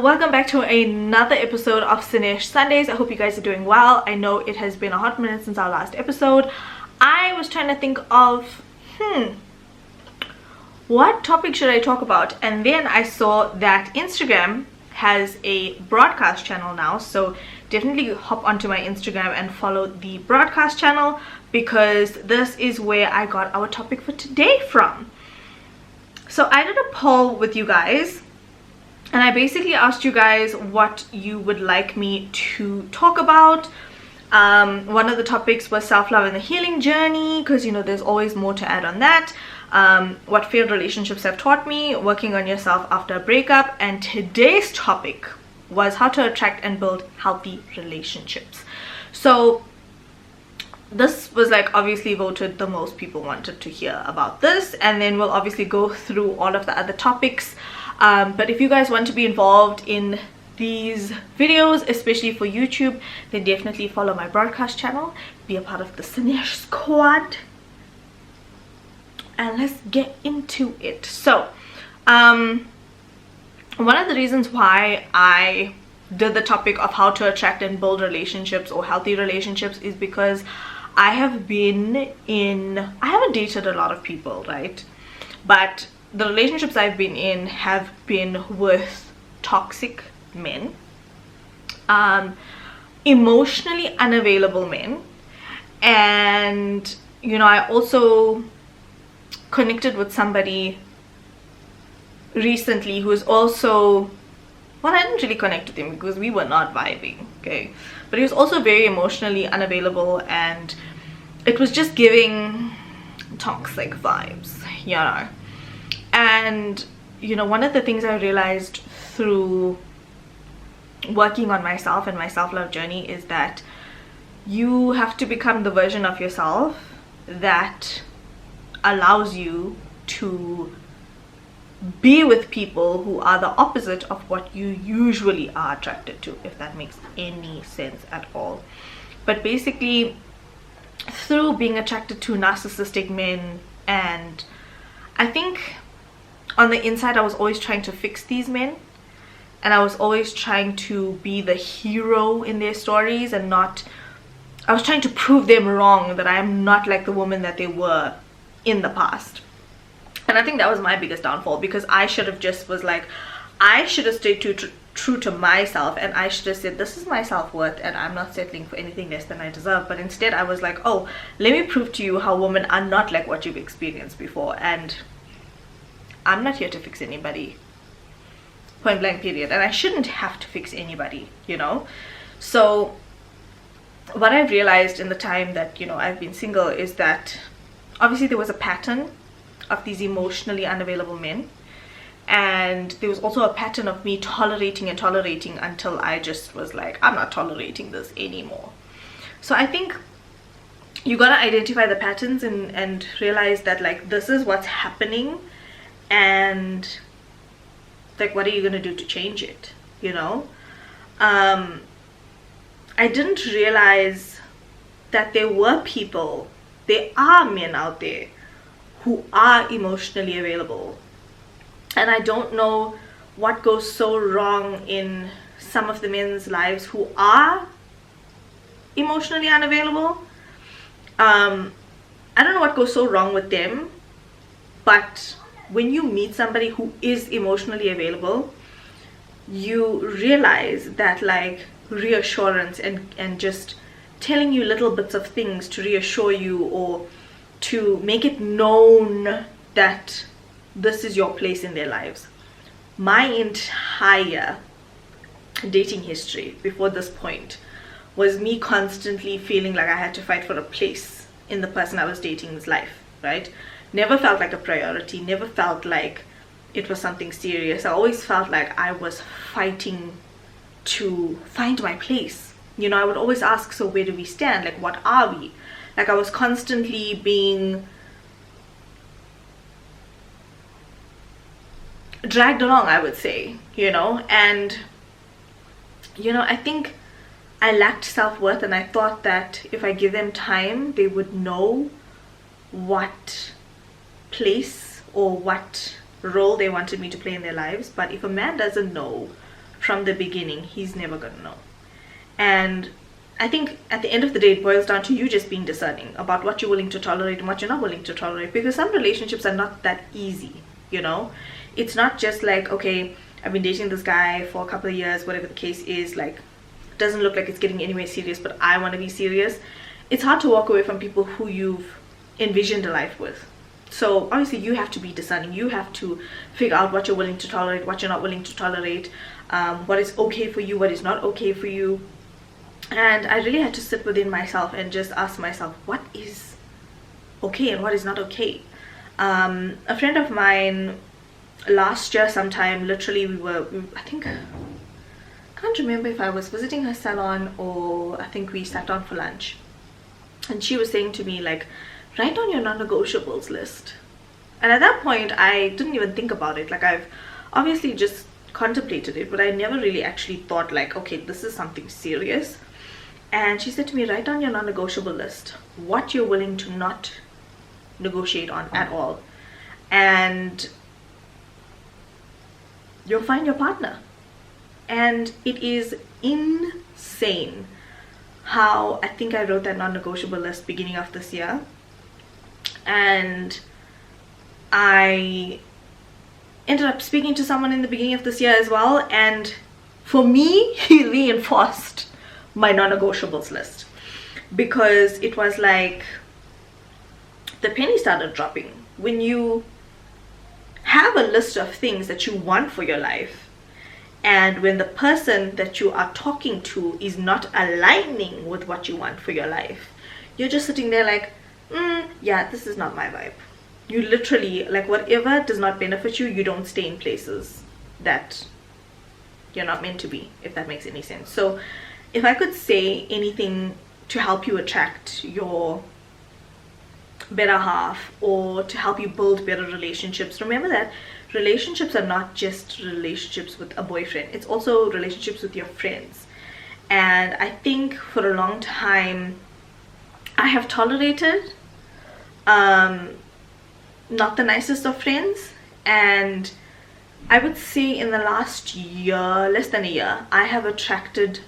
welcome back to another episode of Sanesh Sundays. I hope you guys are doing well. I know it has been a hot minute since our last episode. I was trying to think of what topic should I talk about, and then I saw that Instagram has a broadcast channel now, so definitely hop onto my Instagram and follow the broadcast channel, because this is where I got our topic for today from. So I did a poll with you guys, and I basically asked you guys what you would like me to talk about. One of the topics was self-love and the healing journey, because you know there's always more to add on that. What failed relationships have taught me, working on yourself after a breakup, and today's topic was how to attract and build healthy relationships. So this was like obviously voted the most people wanted to hear about this, and then we'll obviously go through all of the other topics. But if you guys want to be involved in these videos, especially for YouTube, then definitely follow my broadcast channel, be a part of the Sanesh squad, and let's get into it. So one of the reasons why I did the topic of how to attract and build relationships or healthy relationships is because I haven't dated a lot of people, right? But the relationships I've been in have been with toxic men, emotionally unavailable men, and you know, I also connected with somebody recently who is also, well, I didn't really connect with him because we were not vibing, okay, but he was also very emotionally unavailable, and it was just giving toxic vibes, you know. And you know, one of the things I realized through working on myself and my self-love journey is that you have to become the version of yourself that allows you to be with people who are the opposite of what you usually are attracted to, if that makes any sense at all. But basically, through being attracted to narcissistic men, and I think on the inside I was always trying to fix these men, and I was always trying to be the hero in their stories, and I was trying to prove them wrong, that I am not like the woman that they were in the past. And I think that was my biggest downfall, because I should have just was like, I should have stayed true to myself, and I should have said, this is my self-worth and I'm not settling for anything less than I deserve. But instead I was like, oh, let me prove to you how women are not like what you've experienced before, and I'm not here to fix anybody, point blank period, and I shouldn't have to fix anybody, you know. So what I've realized in the time that, you know, I've been single is that obviously there was a pattern of these emotionally unavailable men, and there was also a pattern of me tolerating until I just was like, I'm not tolerating this anymore. So I think you gotta identify the patterns and realize that, like, this is what's happening, and like, what are you gonna do to change it, you know? I didn't realize that there are men out there who are emotionally available, and I don't know what goes so wrong in some of the men's lives who are emotionally unavailable. I don't know what goes so wrong with them, but when you meet somebody who is emotionally available, you realize that, like, reassurance and just telling you little bits of things to reassure you, or to make it known that this is your place in their lives. My entire dating history before this point was me constantly feeling like I had to fight for a place in the person I was dating's life, right? Never felt like a priority, never felt like it was something serious. I always felt like I was fighting to find my place. You know, I would always ask, so where do we stand? Like, what are we? Like, I was constantly being dragged along, I would say, you know. And you know, I think I lacked self-worth, and I thought that if I give them time, they would know what place or what role they wanted me to play in their lives. But if a man doesn't know from the beginning, he's never gonna know. And I think at the end of the day, it boils down to you just being discerning about what you're willing to tolerate and what you're not willing to tolerate, because some relationships are not that easy, you know. It's not just like, okay, I've been dating this guy for a couple of years, whatever the case is, like, it doesn't look like it's getting anywhere serious, but I want to be serious. It's hard to walk away from people who you've envisioned a life with. So obviously you have to be discerning. You have to figure out what you're willing to tolerate, what you're not willing to tolerate, what is okay for you, what is not okay for you. And I really had to sit within myself and just ask myself, what is okay and what is not okay. A friend of mine last year sometime, literally I think, I can't remember if I was visiting her salon or I think we sat down for lunch, and she was saying to me, like, write down your non-negotiables list. And at that point I didn't even think about it. Like, I've obviously just contemplated it, but I never really actually thought like, okay, this is something serious. And she said to me, write down your non-negotiable list, what you're willing to not negotiate on at all, and you'll find your partner. And it is insane how I think I wrote that non-negotiable list beginning of this year, and I ended up speaking to someone in the beginning of this year as well, and for me, he reinforced my non-negotiables list, because it was like the penny started dropping. When you have a list of things that you want for your life, and when the person that you are talking to is not aligning with what you want for your life, you're just sitting there like, yeah, this is not my vibe. You literally, like, whatever does not benefit you, you don't stay in places that you're not meant to be, if that makes any sense. So if I could say anything to help you attract your better half, or to help you build better relationships, remember that relationships are not just relationships with a boyfriend, it's also relationships with your friends. And I think for a long time I have tolerated not the nicest of friends, and I would say in the last year, less than a year, I have attracted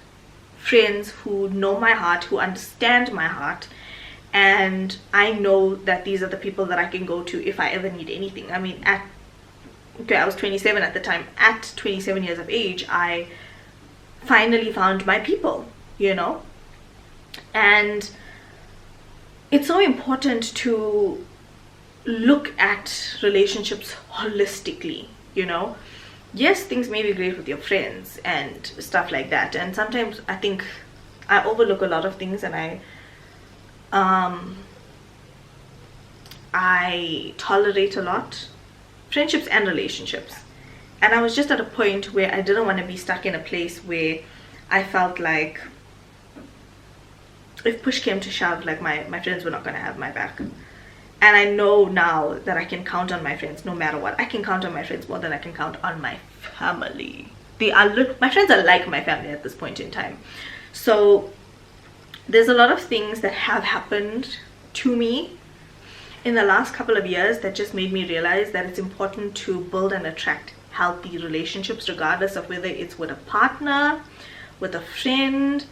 friends who know my heart, who understand my heart, and I know that these are the people that I can go to if I ever need anything. I mean, I was 27 at the time. At 27 years of age, I finally found my people, you know. And it's so important to look at relationships holistically, you know. Yes, things may be great with your friends and stuff like that, and sometimes I think I overlook a lot of things, and I tolerate a lot, friendships and relationships. And I was just at a point where I didn't want to be stuck in a place where I felt like if push came to shove, like my friends were not going to have my back. And I know now that I can count on my friends no matter what. I can count on my friends more than I can count on my family. My friends are like my family at this point in time. So there's a lot of things that have happened to me in the last couple of years that just made me realize that it's important to build and attract healthy relationships, regardless of whether it's with a partner, with a friend,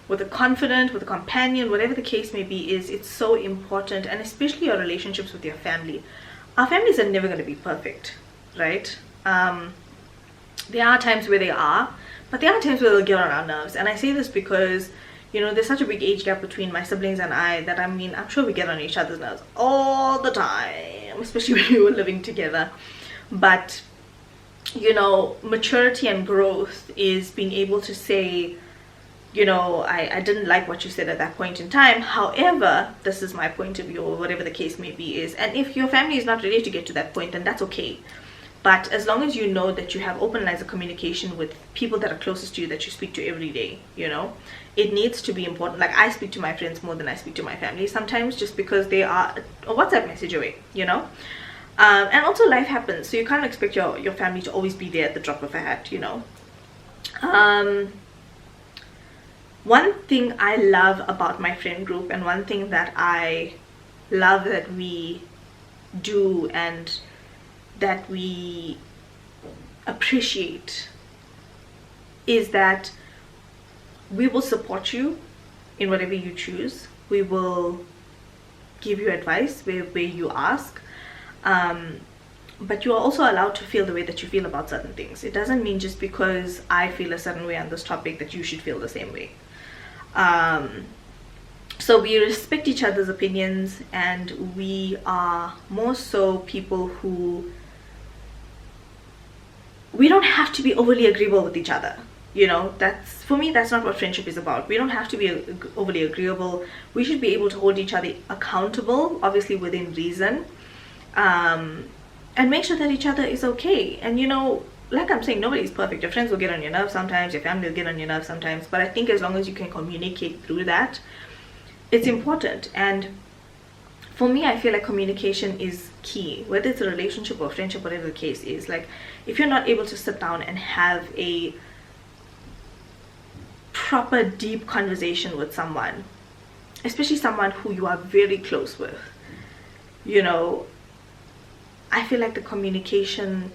with a confidant, with a companion, whatever the case may be. It's so important. And especially your relationships with your family. Our families are never going to be perfect, right? There are times where they are, but there are times where they'll get on our nerves. And I say this because, you know, there's such a big age gap between my siblings and I that, I mean, I'm sure we get on each other's nerves all the time, especially when we were living together. But, you know, maturity and growth is being able to say, you know, I didn't like what you said at that point in time, however, this is my point of view, or whatever the case may be is. And if your family is not ready to get to that point, then that's okay. But as long as you know that you have open lines of communication with people that are closest to you, that you speak to every day, you know, it needs to be important. Like, I speak to my friends more than I speak to my family sometimes, just because they are a WhatsApp message away, you know. And also life happens, so you can't expect your family to always be there at the drop of a hat, you know. One thing I love about my friend group, and one thing that I love that we do and that we appreciate, is that we will support you in whatever you choose. We will give you advice where you ask, but you are also allowed to feel the way that you feel about certain things. It doesn't mean just because I feel a certain way on this topic that you should feel the same way. So we respect each other's opinions, and we are more so people who, we don't have to be overly agreeable with each other. You know, that's, for me, that's not what friendship is about. We don't have to be overly agreeable. We should be able to hold each other accountable, obviously within reason, and make sure that each other is okay. And you know, like I'm saying, nobody's perfect. Your friends will get on your nerves sometimes, your family will get on your nerves sometimes, but I think as long as you can communicate through that, it's important. And for me, I feel like communication is key, whether it's a relationship or friendship, whatever the case is. Like, if you're not able to sit down and have a proper deep conversation with someone, especially someone who you are very close with, you know, I feel like the communication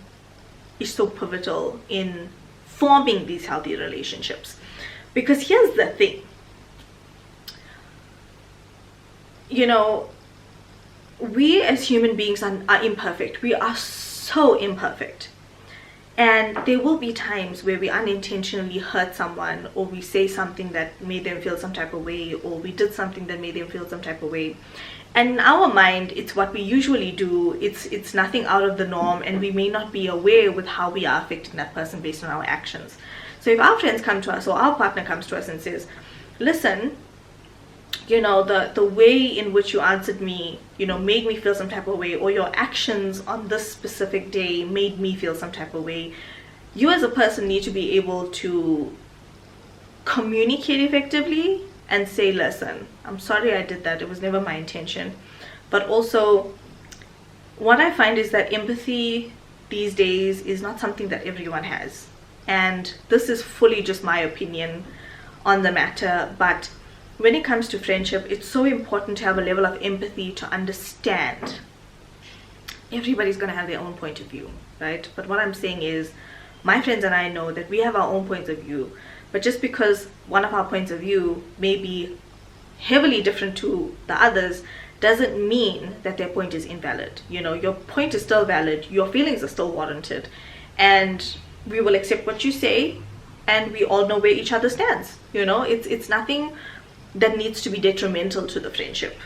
is so pivotal in forming these healthy relationships. Because here's the thing, you know, we as human beings are imperfect. We are so imperfect. And there will be times where we unintentionally hurt someone, or we say something that made them feel some type of way, or we did something that made them feel some type of way. And in our mind, it's what we usually do. It's nothing out of the norm, and we may not be aware with how we are affecting that person based on our actions. So if our friends come to us, or our partner comes to us and says, listen, you know, the way in which you answered me, you know, made me feel some type of way, or your actions on this specific day made me feel some type of way, you as a person need to be able to communicate effectively and say, listen, I'm sorry I did that, it was never my intention. But also, what I find is that empathy these days is not something that everyone has, and this is fully just my opinion on the matter. But when it comes to friendship, it's so important to have a level of empathy to understand. Everybody's going to have their own point of view, right? But what I'm saying is, my friends and I know that we have our own points of view, but just because one of our points of view may be heavily different to the others doesn't mean that their point is invalid. You know, your point is still valid, your feelings are still warranted, and we will accept what you say, and we all know where each other stands. You know, it's nothing that needs to be detrimental to the friendship.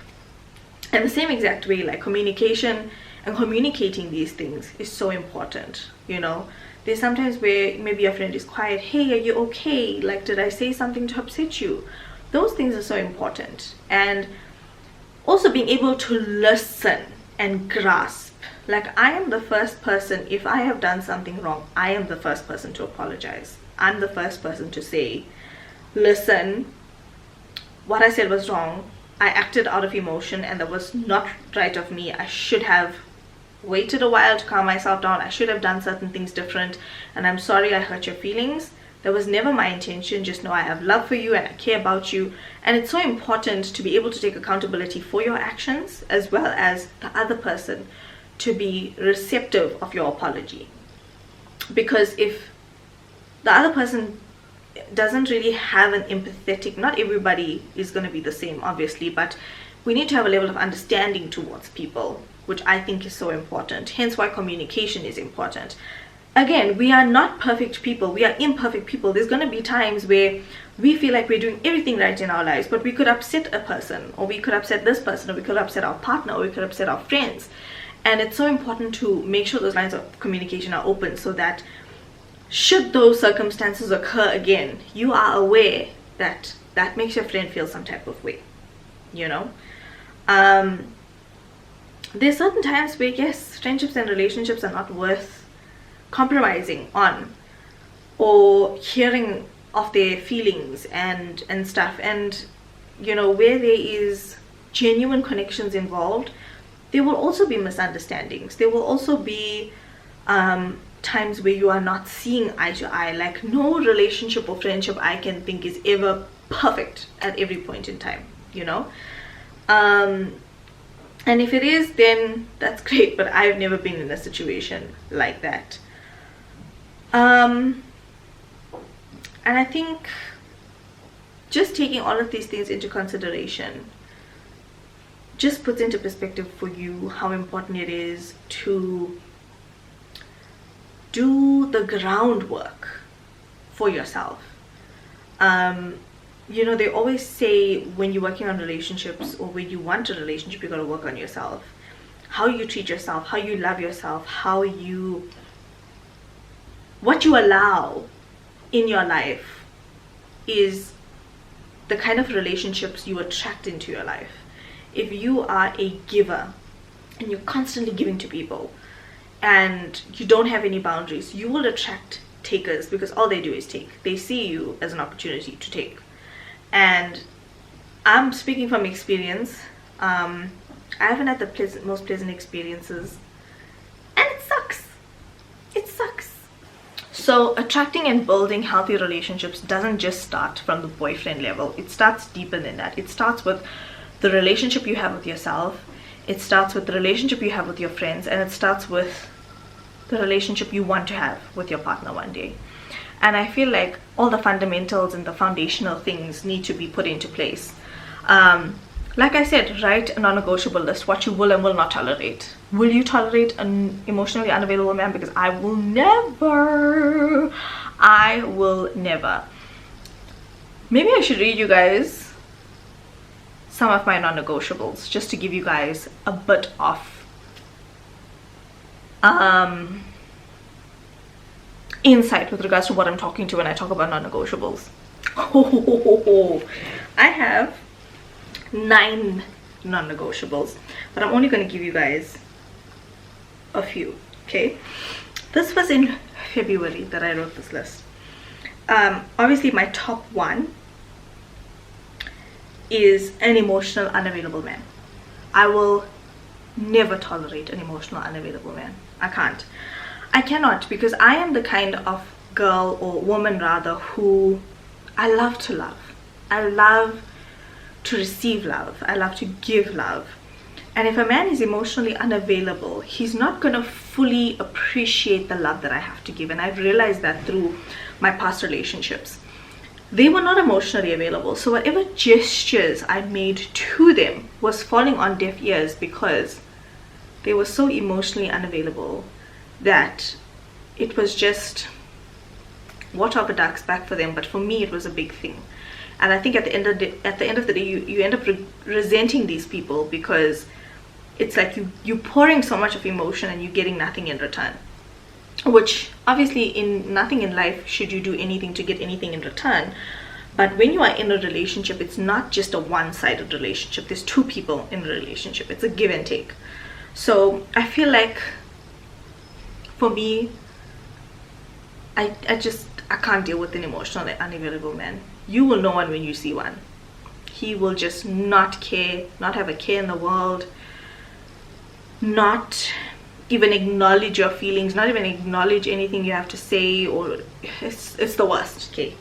And the same exact way, like, communication and communicating these things is so important. You know, there's sometimes where maybe your friend is quiet. Hey, are you okay? Like, did I say something to upset you? Those things are so important. And also being able to listen and grasp. Like, I am the first person, if I have done something wrong, I am the first person to apologize. I'm the first person to say, listen, what I said was wrong. I acted out of emotion, and that was not right of me. I should have waited a while to calm myself down. I should have done certain things different, and I'm sorry I hurt your feelings. That was never my intention. Just know I have love for you and I care about you. And it's so important to be able to take accountability for your actions, as well as the other person to be receptive of your apology. Because if the other person doesn't really have an empathetic, not everybody is going to be the same, obviously, but we need to have a level of understanding towards people, which I think is so important. Hence why communication is important. Again, we are not perfect people, we are imperfect people. There's going to be times where we feel like we're doing everything right in our lives, but we could upset a person, or we could upset this person, or we could upset our partner, or we could upset our friends. And it's so important to make sure those lines of communication are open, so that should those circumstances occur again, you are aware that that makes your friend feel some type of way, you know. There's certain times where, yes, friendships and relationships are not worth compromising on, or hearing of their feelings and stuff. And you know, where there is genuine connections involved, there will also be misunderstandings. There will also be times where you are not seeing eye to eye. Like, no relationship or friendship I can think is ever perfect at every point in time, you know. And if it is, then that's great, but I've never been in a situation like that. I And I think just taking all of these things into consideration just puts into perspective for you how important it is to do the groundwork for yourself. You know, they always say when you're working on relationships, or when you want a relationship, you got to work on yourself. How you treat yourself, how you love yourself, what you allow in your life is the kind of relationships you attract into your life. If you are a giver and you're constantly giving to people and you don't have any boundaries, you will attract takers, because all they do is take. They see you as an opportunity to take. And I'm speaking from experience. I haven't had the most pleasant experiences, and it sucks. It sucks. So attracting and building healthy relationships doesn't just start from the boyfriend level. It starts deeper than that. It starts with the relationship you have with yourself. It starts with the relationship you have with your friends, and it starts with the relationship you want to have with your partner one day. And I feel like all the fundamentals and the foundational things need to be put into place. Like I said, write a non-negotiable list, what you will and will not tolerate. Will you tolerate an emotionally unavailable man? Because I will never. Maybe I should read you guys some of my non-negotiables, just to give you guys a bit of insight with regards to what I'm talking to when I talk about non-negotiables. I have 9 non-negotiables, but I'm only going to give you guys a few. Okay, this was in February that I wrote this list. Obviously my top one is an emotional unavailable man. I will never tolerate an emotional unavailable man. I cannot, because I am the kind of girl, or woman rather, who I love to love. I love to receive love. I love to give love. And if a man is emotionally unavailable, he's not going to fully appreciate the love that I have to give. And I've realized that through my past relationships. They were not emotionally available. So whatever gestures I made to them was falling on deaf ears, because they were so emotionally unavailable that it was just water off a duck's back for them. But for me, it was a big thing. And I think at the end of the day, you end up resenting these people, because it's like you're pouring so much of emotion and you're getting nothing in return. Which obviously, in nothing in life should you do anything to get anything in return. But when you are in a relationship, it's not just a one-sided relationship. There's 2 people in a relationship. It's a give and take. So I feel like for me, I can't deal with an emotionally unavailable man. You will know one when you see one. He will just not care, not have a care in the world, not even acknowledge your feelings, not even acknowledge anything you have to say, or it's the worst. Okay.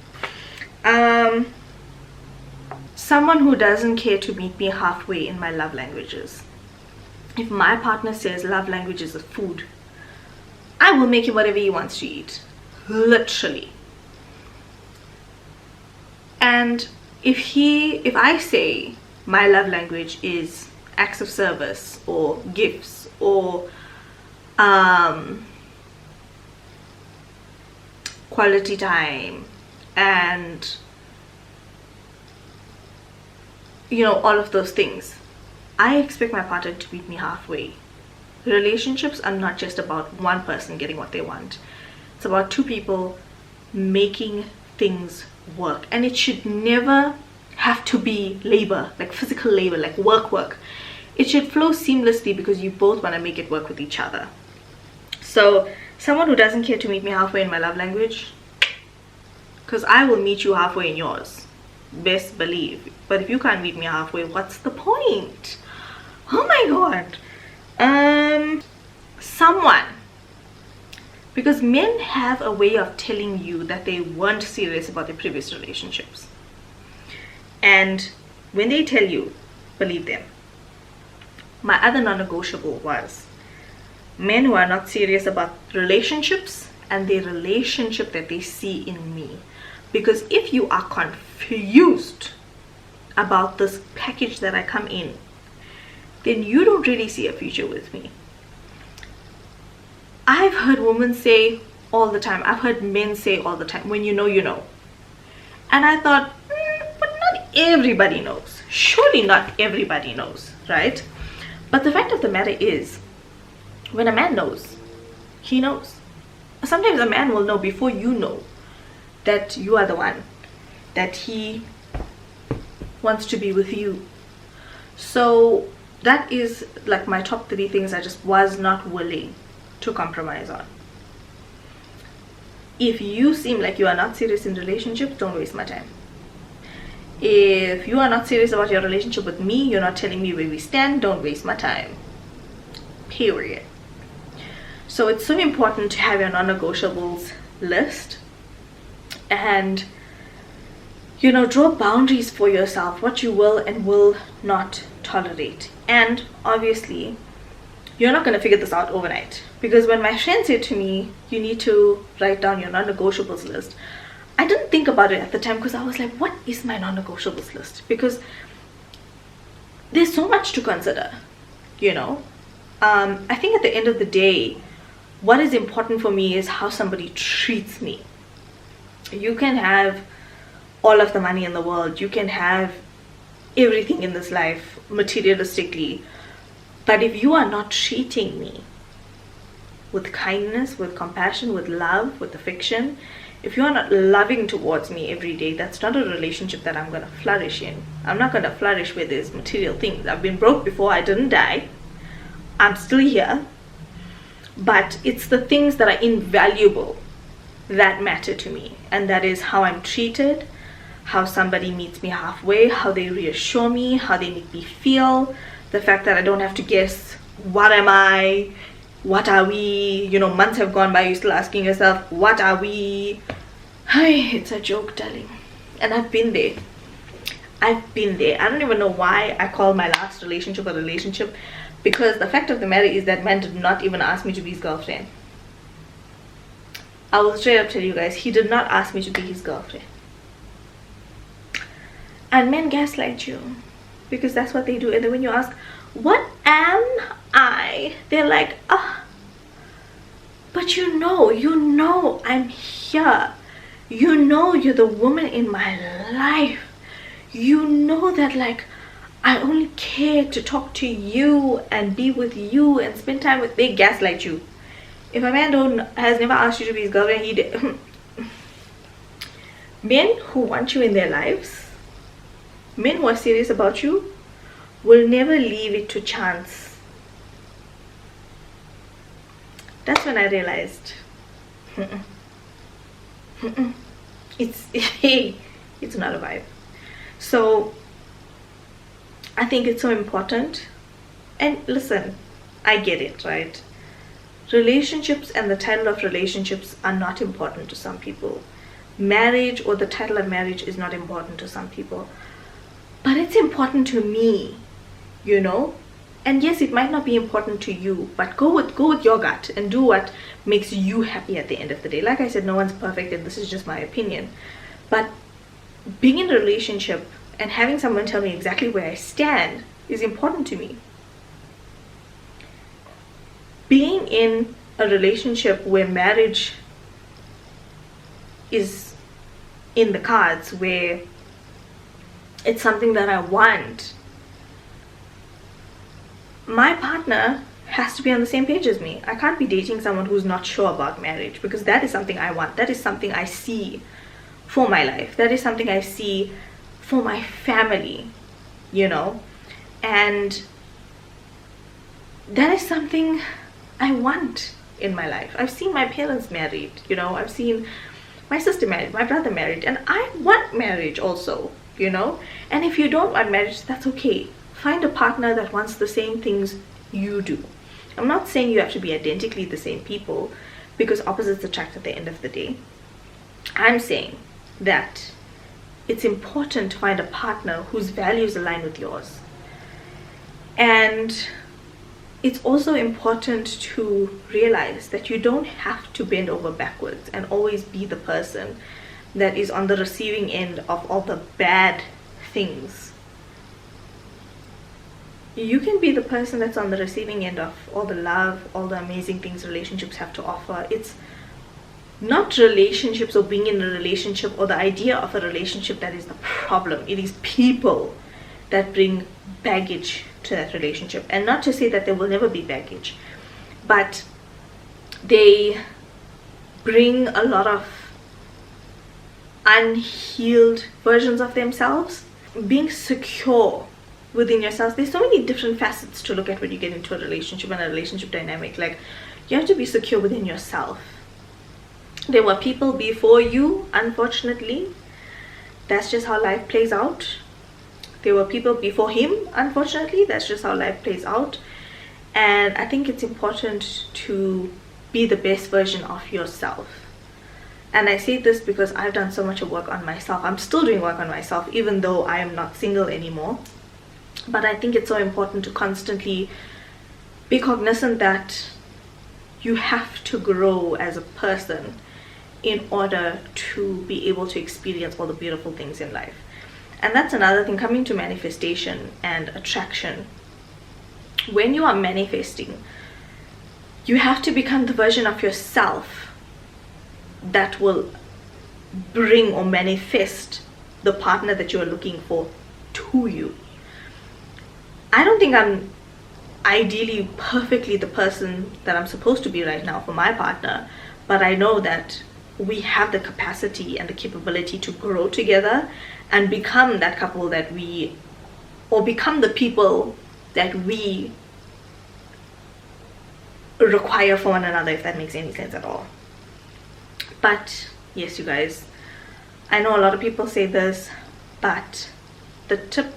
Someone who doesn't care to meet me halfway in my love languages. If my partner says love language is food, I will make him whatever he wants to eat. Literally. And if I say my love language is acts of service or gifts or quality time and all of those things, I expect my partner to meet me halfway. Relationships are not just about one person getting what they want. It's about 2 people making things work. And it should never have to be labor, like physical labor, like work. It should flow seamlessly, because you both want to make it work with each other. So someone who doesn't care to meet me halfway in my love language, because I will meet you halfway in yours, best believe. But if you can't meet me halfway, what's the point? Oh my god. Someone, because men have a way of telling you that they weren't serious about their previous relationships, and when they tell you, believe them. My other non-negotiable was men who are not serious about relationships and the relationship that they see in me. Because if you are confused about this package that I come in, then you don't really see a future with me. I've heard women say all the time, I've heard men say all the time, when you know, you know. And I thought, but not everybody knows. Surely not everybody knows, right? But the fact of the matter is, when a man knows, he knows. Sometimes a man will know before you know that you are the one, that he wants to be with you. So that is like my top 3 things I just was not willing to compromise on. If you seem like you are not serious in relationships, don't waste my time. If you are not serious about your relationship with me, you're not telling me where we stand, don't waste my time. Period. So it's so important to have your non-negotiables list and, you know, draw boundaries for yourself, what you will and will not tolerate. And obviously, you're not going to figure this out overnight, because when my friend said to me, you need to write down your non-negotiables list, I didn't think about it at the time, because I was like, what is my non-negotiables list? Because there's so much to consider, you know. I think at the end of the day, what is important for me is how somebody treats me. You can have all of the money in the world, you can have everything in this life materialistically, but if you are not treating me with kindness, with compassion, with love, with affection, if you are not loving towards me every day, that's not a relationship that I'm going to flourish in. I'm not going to flourish where there's material things. I've been broke before, I didn't die. I'm still here. But it's the things that are invaluable that matter to me. And that is how I'm treated, how somebody meets me halfway, how they reassure me, how they make me feel, the fact that I don't have to guess, what am I, what are we, you know, months have gone by, you're still asking yourself, what are we? Hi, it's a joke, darling. And I've been there. I've been there. I don't even know why I call my last relationship a relationship, because the fact of the matter is that man did not even ask me to be his girlfriend. I will straight up tell you guys, he did not ask me to be his girlfriend. And men gaslight you, because that's what they do. And then when you ask, what am I? They're like, but you know I'm here. You know you're the woman in my life. You know that, like, I only care to talk to you and be with you and spend time with. They gaslight you. If a man has never asked you to be his girlfriend, men who want you in their lives, men who are serious about you, will never leave it to chance. That's when I realized it's not a vibe. So I think it's so important. And listen, I get it, right? Relationships and the title of relationships are not important to some people. Marriage or the title of marriage is not important to some people. But it's important to me, you know. And yes, it might not be important to you, but go with your gut and do what makes you happy at the end of the day. Like I said, no one's perfect, and this is just my opinion. But being in a relationship and having someone tell me exactly where I stand is important to me. Being in a relationship where marriage is in the cards, where it's something that I want, my partner has to be on the same page as me. I can't be dating someone who's not sure about marriage, because that is something I want. That is something I see for my life. That is something I see for my family, you know. And that is something I want in my life. I've seen my parents married, you know. I've seen my sister married, my brother married, and I want marriage also, you know. And if you don't want marriage, that's okay. Find a partner that wants the same things you do. I'm not saying you have to be identically the same people, because opposites attract at the end of the day. I'm saying that it's important to find a partner whose values align with yours. And it's also important to realize that you don't have to bend over backwards and always be the person that is on the receiving end of all the bad things. You can be the person that's on the receiving end of all the love, all the amazing things relationships have to offer. It's not relationships or being in a relationship or the idea of a relationship that is the problem. It is people that bring baggage to that relationship. And not to say that there will never be baggage, but they bring a lot of unhealed versions of themselves. Being secure within yourselves, there's so many different facets to look at when you get into a relationship and a relationship dynamic. Like, you have to be secure within yourself. There were people before you, unfortunately. That's just how life plays out. There were people before him, unfortunately. That's just how life plays out. And I think it's important to be the best version of yourself. And I say this because I've done so much work on myself. I'm still doing work on myself, even though I am not single anymore. But I think it's so important to constantly be cognizant that you have to grow as a person in order to be able to experience all the beautiful things in life. And that's another thing, coming to manifestation and attraction. When you are manifesting, you have to become the version of yourself that will bring or manifest the partner that you are looking for to you. I don't think I'm ideally perfectly the person that I'm supposed to be right now for my partner, but I know that we have the capacity and the capability to grow together and become that couple that we, or become the people that we require for one another, if that makes any sense at all. But yes, you guys, I know a lot of people say this, but the tip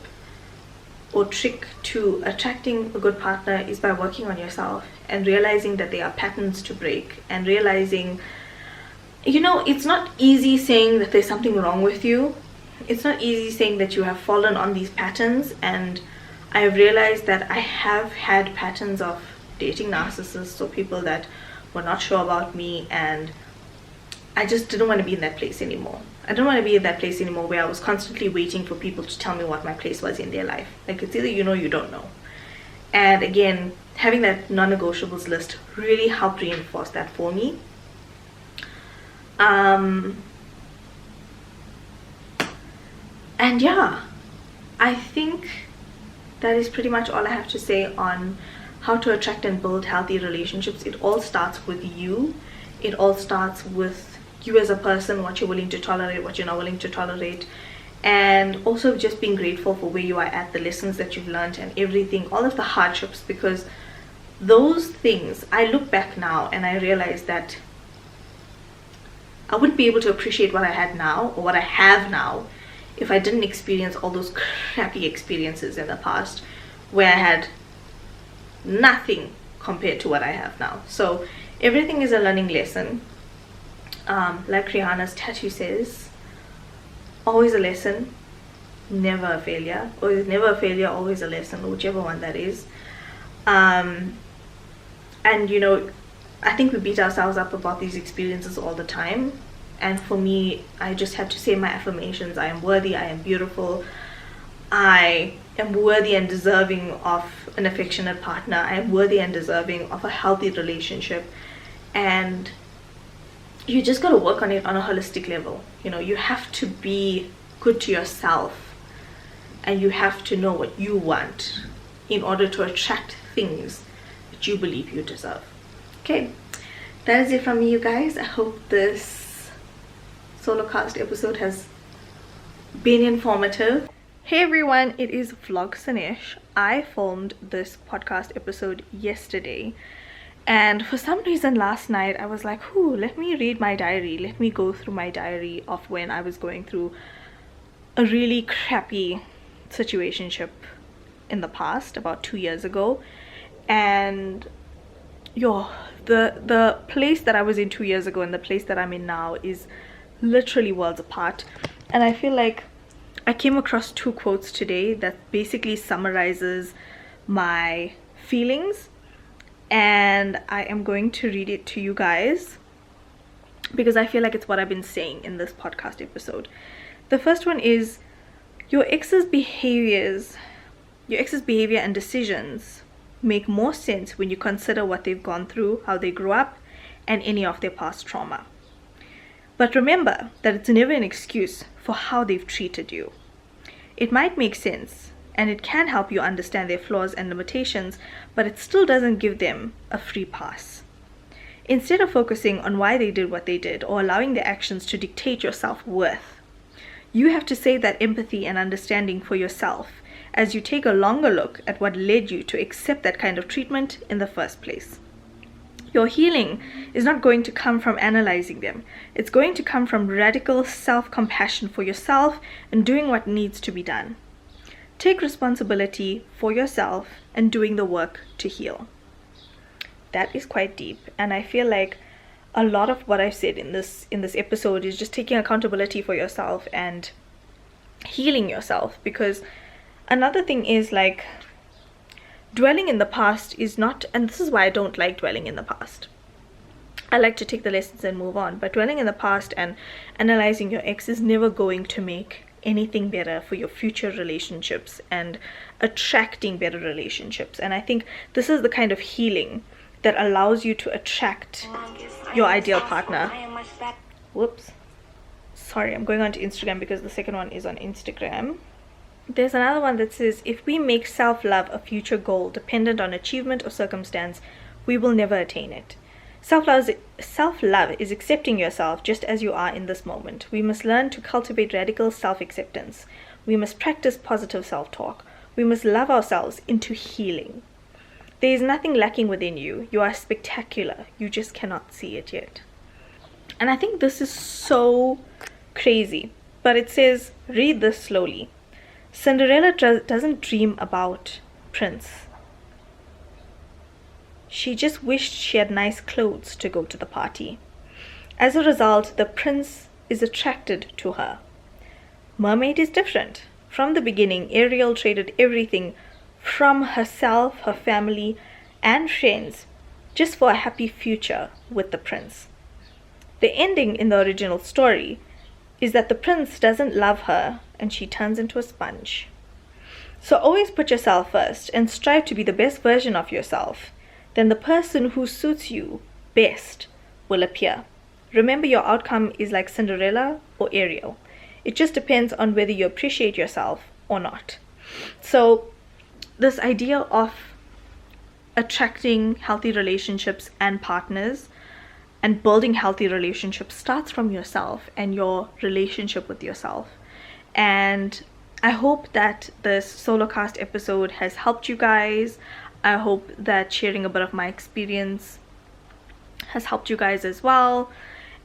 or trick to attracting a good partner is by working on yourself and realizing that there are patterns to break, and realizing, you know, it's not easy saying that there's something wrong with you. It's not easy saying that you have fallen on these patterns. And I have realized that I have had patterns of dating narcissists or people that were not sure about me, and I just didn't want to be in that place anymore. I don't want to be in that place anymore where I was constantly waiting for people to tell me what my place was in their life. Like, it's either you know, you don't know. And again, having that non-negotiables list really helped reinforce that for me. And yeah, I think that is pretty much all I have to say on how to attract and build healthy relationships. It all starts with you. It all starts with you as a person, what you're willing to tolerate, what you're not willing to tolerate, and also just being grateful for where you are at, the lessons that you've learned and everything, all of the hardships, because those things, I look back now and I realize that I wouldn't be able to appreciate what I had now or what I have now if I didn't experience all those crappy experiences in the past where I had nothing compared to what I have now. So everything is a learning lesson. Like Rihanna's tattoo says, always a lesson, never a failure, or never a failure, always a lesson, whichever one that is. And you know, I think we beat ourselves up about these experiences all the time. And for me, I just had to say my affirmations. I am worthy, I am beautiful, I am worthy and deserving of an affectionate partner, I am worthy and deserving of a healthy relationship. And you just got to work on it on a holistic level. You know, you have to be good to yourself, and you have to know what you want in order to attract things that you believe you deserve. Okay, that is it from me, you guys. I hope this solo cast episode has been informative. Hey everyone, it is Vlog Sanesh. I filmed this podcast episode yesterday, and for some reason last night I was like, let me read my diary, let me go through my diary of when I was going through a really crappy situationship in the past, about 2 years ago. And the place that I was in 2 years ago and the place that I'm in now is literally worlds apart. And I feel like I came across 2 quotes today that basically summarizes my feelings and I am going to read it to you guys because I feel like it's what I've been saying in this podcast episode. The first one is, your ex's behavior and decisions make more sense when you consider what they've gone through, how they grew up, and any of their past trauma. But remember that it's never an excuse for how they've treated you. It might make sense, and it can help you understand their flaws and limitations, but it still doesn't give them a free pass. Instead of focusing on why they did what they did or allowing their actions to dictate your self-worth, you have to save that empathy and understanding for yourself as you take a longer look at what led you to accept that kind of treatment in the first place. Your healing is not going to come from analyzing them. It's going to come from radical self-compassion for yourself and doing what needs to be done. Take responsibility for yourself and doing the work to heal. That is quite deep, and I feel like a lot of what I've said in this episode is just taking accountability for yourself and healing yourself. Because another thing is, like, dwelling in the past is not, and this is why I don't like dwelling in the past. I like to take the lessons and move on, but dwelling in the past and analyzing your ex is never going to make anything better for your future relationships and attracting better relationships. And I think this is the kind of healing that allows you to attract your ideal partner. Whoops. Sorry, I'm going on to Instagram because the second one is on Instagram. There's another one that says, if we make self-love a future goal dependent on achievement or circumstance, we will never attain it. Self-love is accepting yourself just as you are in this moment. We must learn to cultivate radical self-acceptance. We must practice positive self-talk. We must love ourselves into healing. There is nothing lacking within you. You are spectacular. You just cannot see it yet. And I think this is so crazy. But it says, read this slowly. Cinderella doesn't dream about Prince. She just wished she had nice clothes to go to the party. As a result, the prince is attracted to her. Mermaid is different. From the beginning, Ariel traded everything from herself, her family, and friends just for a happy future with the prince. The ending in the original story is that the prince doesn't love her and she turns into a sponge. So always put yourself first and strive to be the best version of yourself. Then the person who suits you best will appear. Remember, your outcome is like Cinderella or Ariel. It just depends on whether you appreciate yourself or not. So this idea of attracting healthy relationships and partners and building healthy relationships starts from yourself and your relationship with yourself. And I hope that this solo cast episode has helped you guys. I hope that sharing a bit of my experience has helped you guys as well.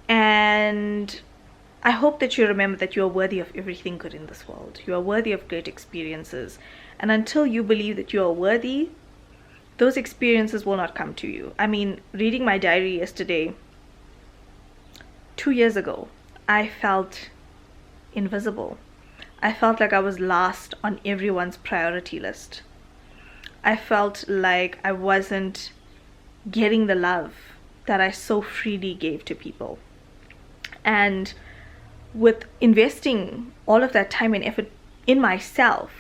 And I hope that you remember that you are worthy of everything good in this world. You are worthy of great experiences. And until you believe that you are worthy, those experiences will not come to you. I mean, reading my diary yesterday, 2 years ago, I felt invisible. I felt like I was last on everyone's priority list. I felt like I wasn't getting the love that I so freely gave to people. And with investing all of that time and effort in myself,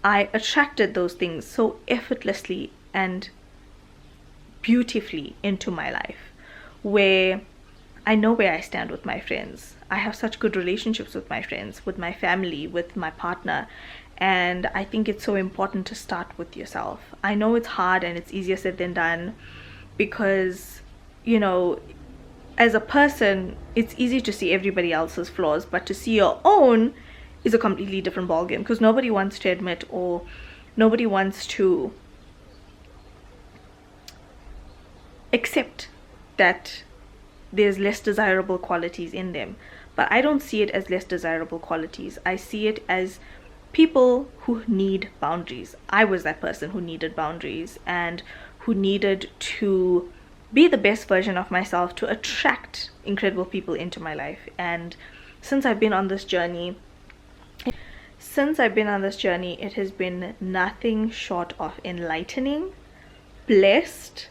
I attracted those things so effortlessly and beautifully into my life, where I know where I stand with my friends. I have such good relationships with my friends, with my family, with my partner. And I think it's so important to start with yourself. I know it's hard and it's easier said than done because, you know, as a person, it's easy to see everybody else's flaws, but to see your own is a completely different ballgame because nobody wants to admit or nobody wants to accept that there's less desirable qualities in them. But I don't see it as less desirable qualities. I see it as people who need boundaries. I was that person who needed boundaries and who needed to be the best version of myself to attract incredible people into my life. And since I've been on this journey, it has been nothing short of enlightening, blessed,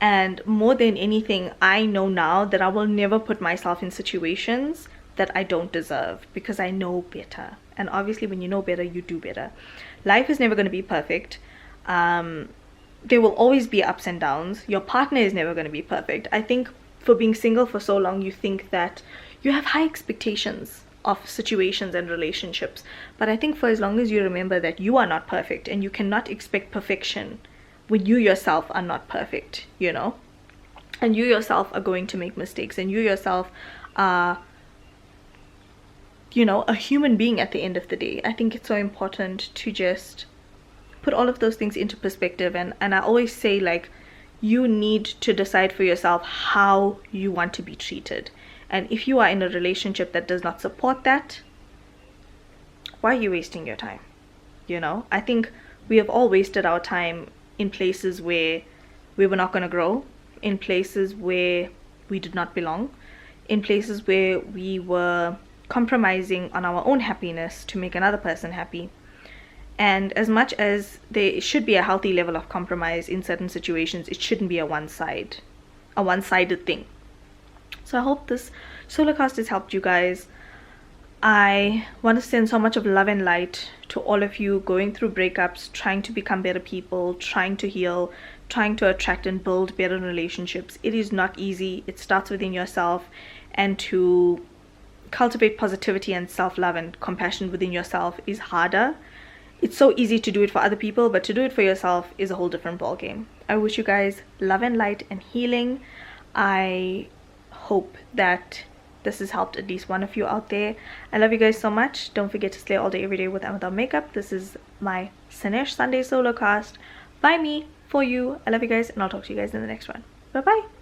and more than anything, I know now that I will never put myself in situations that I don't deserve, because I know better. And obviously when you know better, you do better. Life is never going to be perfect. There will always be ups and downs. Your partner is never going to be perfect. I think for being single for so long, you think that you have high expectations of situations and relationships. But I think for as long as you remember that you are not perfect, and you cannot expect perfection when you yourself are not perfect, you know, and you yourself are going to make mistakes, and you yourself are, you know, a human being at the end of the day. I think it's so important to just put all of those things into perspective. And I always say, like, you need to decide for yourself how you want to be treated. And if you are in a relationship that does not support that, why are you wasting your time? You know, I think we have all wasted our time in places where we were not going to grow, in places where we did not belong, in places where we were compromising on our own happiness to make another person happy. And as much as there should be a healthy level of compromise in certain situations, it shouldn't be a one-sided thing. So I hope this solo cast has helped you guys. I want to send so much of love and light to all of you going through breakups, trying to become better people, trying to heal, trying to attract and build better relationships. It is not easy. It starts within yourself, and to cultivate positivity and self-love and compassion within yourself is harder. It's so easy to do it for other people, but to do it for yourself is a whole different ballgame. I wish you guys love and light and healing. I hope that this has helped at least one of you out there. I love you guys so much. Don't forget to slay all day every day with and without makeup. This is my Sanesh Sunday solo cast by me, for you. I love you guys, and I'll talk to you guys in the next one. Bye bye.